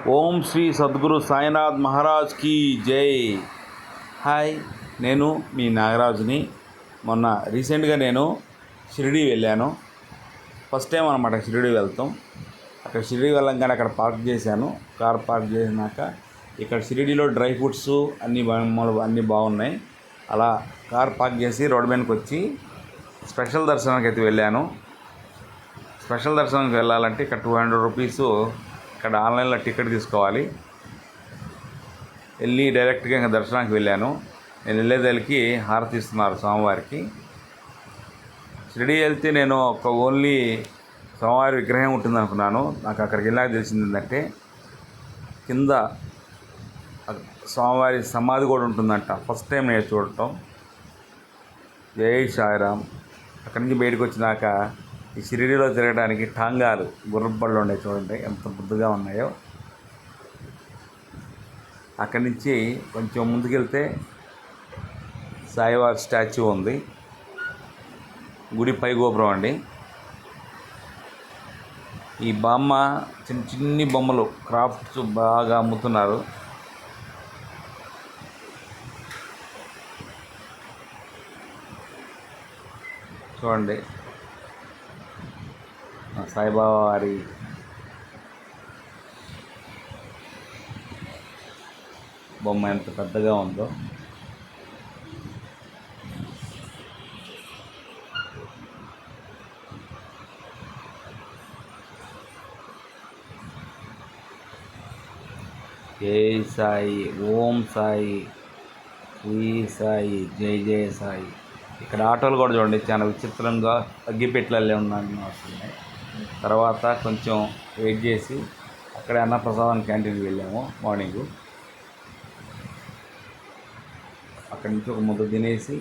ఓం Shri Sadhguru Sainath Maharaj key జై. Hi, నేను మీ నాగరాజుని. మొన్న రీసెంట్గా నేను షిరిడీ వెళ్ళాను. ఫస్ట్ టైం అనమాట షిరిడీ వెళ్తాం. అక్కడ షిరిడీ వెళ్ళంగానే అక్కడ పార్క్ చేశాను. కార్ పార్క్ చేసినాక ఇక్కడ షిరిడీలో డ్రై ఫ్రూట్స్ అన్నీ బాగున్నాయి. అలా కార్ పార్క్ చేసి రోడ్ మీదకి వచ్చి స్పెషల్ దర్శనానికి అయితే వెళ్ళాను. స్పెషల్ దర్శనానికి వెళ్ళాలంటే ఇక్కడ 200 రూపీస్ ఇక్కడ ఆన్లైన్లో టికెట్ తీసుకోవాలి. వెళ్ళి డైరెక్ట్గా ఇంకా దర్శనానికి వెళ్ళాను. నేను వెళ్ళేదానికి హారతి ఇస్తున్నారు స్వామివారికి. షిరిడీ వెళ్తే నేను ఓన్లీ స్వామివారి విగ్రహం ఉంటుంది అనుకున్నాను. నాకు అక్కడికి వెళ్ళాక తెలిసింది ఏంటంటే కింద స్వామివారి సమాధి కూడా ఉంటుందంట. ఫస్ట్ టైం నేను చూడటం. జై సాయిరామ్. అక్కడి నుంచి బయటకు వచ్చినాక ఈ షిరిడీలో తిరగడానికి టాంగాలు గుర్రబళ్ళు ఉన్నాయి, చూడండి ఎంత ముద్దుగా ఉన్నాయో. అక్కడి నుంచి కొంచెం ముందుకెళ్తే సాయివారి స్టాచ్యూ ఉంది. గుడి పై గోపురం అండి. ఈ బొమ్మ చిన్ని బొమ్మలు క్రాఫ్ట్స్ బాగా అమ్ముతున్నారు. చూడండి సాయిబాబా వారి బొమ్మ ఎంత పెద్దగా ఉందో. జై సాయి, ఓం సాయి, శ్రీ సాయి, జై జయ సాయి. ఇక్కడ ఆటోలు కూడా చూడండి చాలా విచిత్రంగా అగ్గిపెట్లల్లే వస్తున్నాయి. తర్వాత కొంచెం వెయిట్ చేసి అక్కడే అన్నప్రసాదం క్యాంటీన్కి వెళ్ళాము మార్నింగు. అక్కడి నుంచి ఒక ముద్ద తినేసి